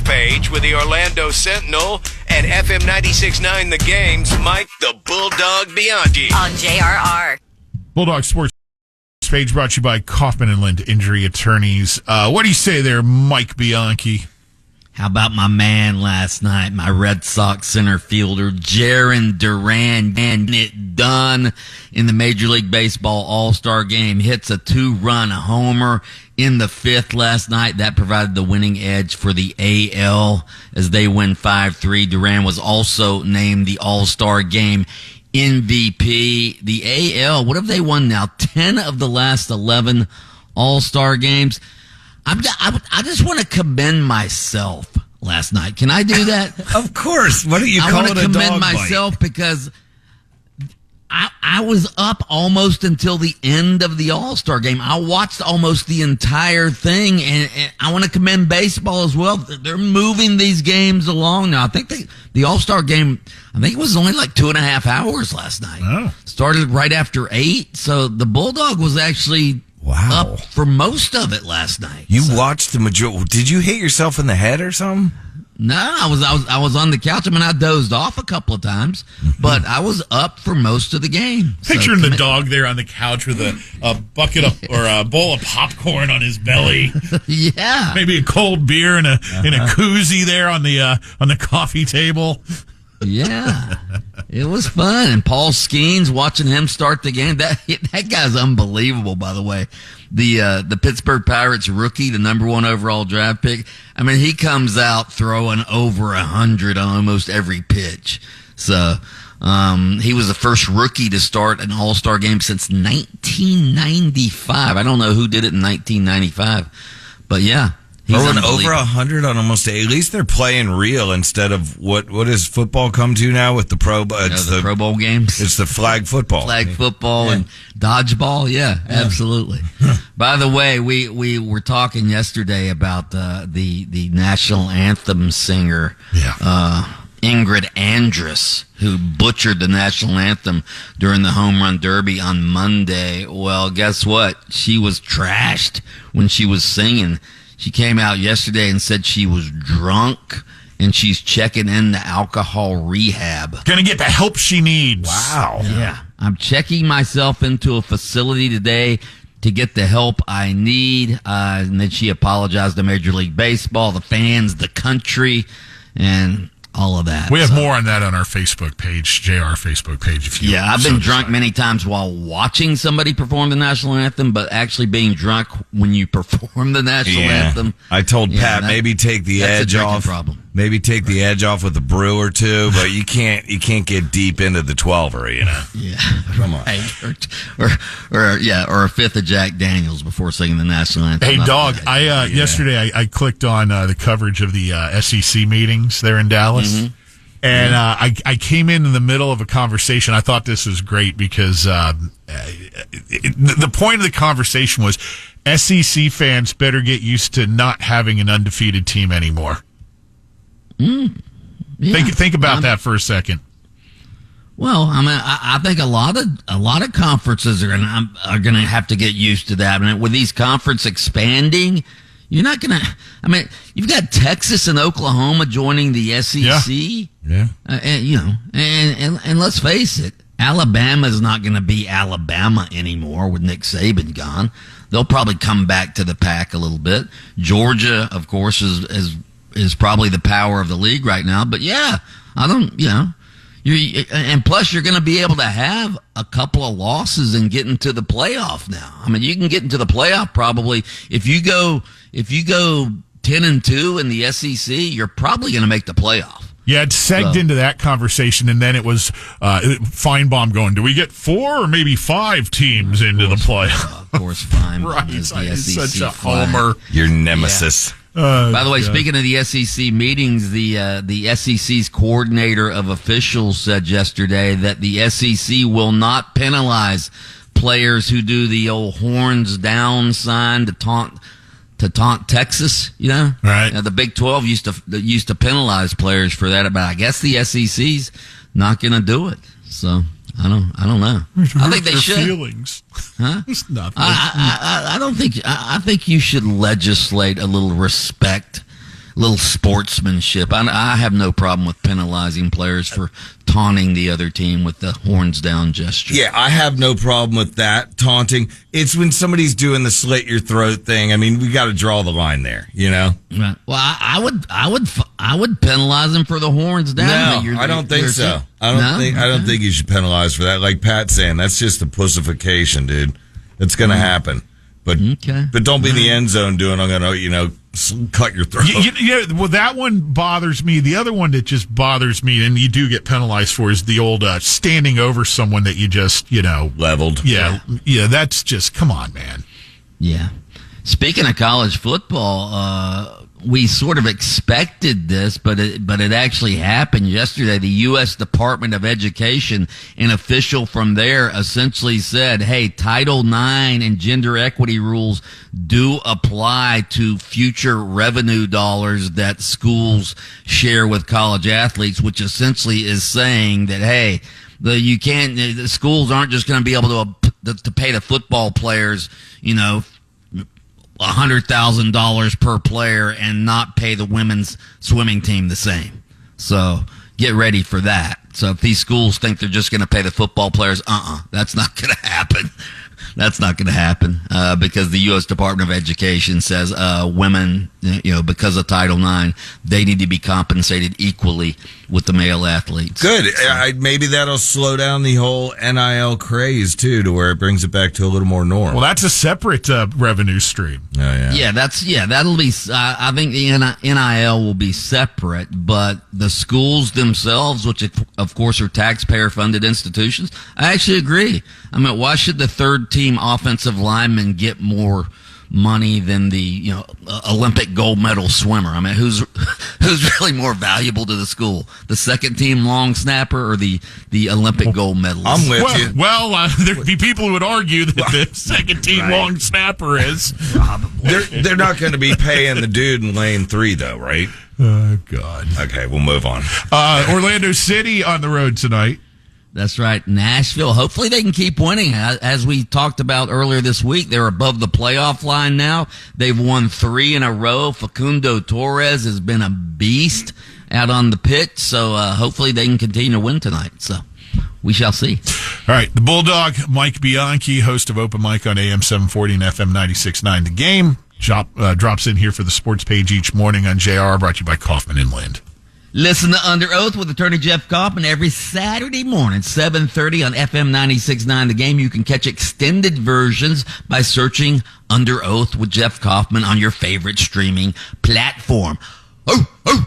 page with the Orlando Sentinel and FM 96.9 The Game's Mike the Bulldog Bianchi. On JRR. Bulldog Sports page brought to you by Kaufman and Lind Injury Attorneys. What do you say there, Mike Bianchi? How about my man last night, my Red Sox center fielder, Jarren Duran, getting it done in the Major League Baseball All-Star Game. Hits a 2-run homer in the 5th last night. That provided the winning edge for the AL as they win 5-3. Duran was also named the All-Star Game MVP. The AL, what have they won now? 10 of the last 11 All-Star games. I just want to commend myself last night. Can I do that? Of course. What do you call it? I want to commend bite? myself because I was up almost until the end of the All-Star game. I watched almost the entire thing, and I want to commend baseball as well. They're moving these games along now. I think the All-Star game, I think it was only like 2.5 hours last night. Oh. Started right after 8, so the Bulldog was actually up for most of it last night. You watched the majority. Did you hit yourself in the head or something? No, I was on the couch. I mean, I dozed off a couple of times, but I was up for most of the game. Picturing the dog there on the couch with a bucket of, or a bowl of popcorn on his belly. Yeah, maybe a cold beer and a koozie there on the coffee table. Yeah, it was fun. And Paul Skeens, watching him start the game, that guy's unbelievable, by the way. The Pittsburgh Pirates rookie, the number 1 overall draft pick. I mean, he comes out throwing over 100 on almost every pitch. So, he was the first rookie to start an All-Star game since 1995. I don't know who did it in 1995, but yeah. Throwing over 100 on almost at least they're playing real instead of what does football come to now with the Pro Bowl? It's the Pro Bowl games. It's the flag football. Flag football and dodgeball. Yeah, absolutely. By the way, we were talking yesterday about the national anthem singer, Ingrid Andress, who butchered the national anthem during the Home Run Derby on Monday. Well, guess what? She was trashed when she was singing. She came out yesterday and said she was drunk and she's checking in the alcohol rehab. Gonna get the help she needs. Wow. Yeah. I'm checking myself into a facility today to get the help I need. And then she apologized to Major League Baseball, the fans, the country, and all of that. We have more on that on our Facebook page, JR Facebook page. If you I've been drunk many times while watching somebody perform the national anthem, but actually being drunk when you perform the national anthem. I told Pat maybe take the edge off. Problem. Maybe take the edge off with a brew or two, but you can't get deep into the 12er, you know. Yeah, come on. Or a fifth of Jack Daniels before singing the national anthem. Hey, dog! Yesterday I clicked on the coverage of the SEC meetings there in Dallas, and I came in the middle of a conversation. I thought this was great because the point of the conversation was SEC fans better get used to not having an undefeated team anymore. Yeah. Think about that for a second. Well, I mean, I think a lot of conferences are gonna have to get used to that. I mean, with these conference expanding, you're not gonna. I mean, you've got Texas and Oklahoma joining the SEC. Yeah. And let's face it, Alabama is not going to be Alabama anymore with Nick Saban gone. They'll probably come back to the pack a little bit. Georgia, of course, is probably the power of the league right now. But yeah, and plus you're going to be able to have a couple of losses and get into the playoff now. I mean, you can get into the playoff probably if you go 10-2 in the SEC, you're probably going to make the playoff. Yeah, it segged into that conversation, and then it was Feinbaum going, do we get 4 or maybe 5 teams into the playoff? Of course, Feinbaum right, is the SEC such a flag. homer. Your nemesis. Yeah. By the way, speaking of the SEC meetings, the SEC's coordinator of officials said yesterday that the SEC will not penalize players who do the old horns down sign to taunt Texas, you know? Right. The Big 12 used to penalize players for that, but I guess the SEC's not going to do it. So I don't know. I think they should. Feelings. Huh? It's nothing. I don't think. I think you should legislate a little respect little sportsmanship. I have no problem with penalizing players for taunting the other team with the horns down gesture. Yeah, I have no problem with that taunting. It's when somebody's doing the slit your throat thing. I mean, we got to draw the line there, you know. Right. Well, I would penalize him for the horns down. No, I don't think so. I don't think you should penalize for that. Like Pat's saying, that's just a pussification, dude. It's going to happen. But don't be in the end zone doing, I'm going to, cut your throat. Well, that one bothers me. The other one that just bothers me, and you do get penalized for, is the old standing over someone that you just, leveled. Yeah, that's just, come on, man. Yeah. Speaking of college football, we sort of expected this, but it actually happened yesterday. The U.S. Department of Education, an official from there, essentially said, hey, Title IX and gender equity rules do apply to future revenue dollars that schools share with college athletes, which essentially is saying that, hey, the schools aren't just going to be able to pay the football players, $100,000 per player and not pay the women's swimming team the same. So get ready for that. So if these schools think they're just going to pay the football players, that's not going to happen. That's not going to happen because the U.S. Department of Education says women, because of Title IX, they need to be compensated equally with the male athletes. Good. Maybe that'll slow down the whole NIL craze, too, to where it brings it back to a little more normal. Well, that's a separate revenue stream. Oh, yeah. Yeah, that'll be, I think the NIL will be separate, but the schools themselves, which of course are taxpayer-funded institutions, I actually agree. I mean, why should the third team offensive lineman get more money than the Olympic gold medal swimmer? I mean, who's really more valuable to the school, the second team long snapper or the Olympic gold medalist? I'm with you. Well, there'd be people who would argue that the second team long snapper is. They're not going to be paying the dude in lane 3, though, right? Oh, God. Okay, we'll move on. Orlando City on the road tonight. That's right. Nashville. Hopefully they can keep winning. As we talked about earlier this week, they're above the playoff line now. They've won 3 in a row. Facundo Torres has been a beast out on the pitch. So hopefully they can continue to win tonight. So we shall see. All right. The Bulldog, Mike Bianchi, host of Open Mic on AM 740 and FM 96.9 The Game, drops in here for the sports page each morning on JR, brought to you by Kaufman and Lind. Listen to Under Oath with attorney Jeff Kaufman every Saturday morning, 7:30 on FM 96.9 The Game. You can catch extended versions by searching Under Oath with Jeff Kaufman on your favorite streaming platform. Oh, oh.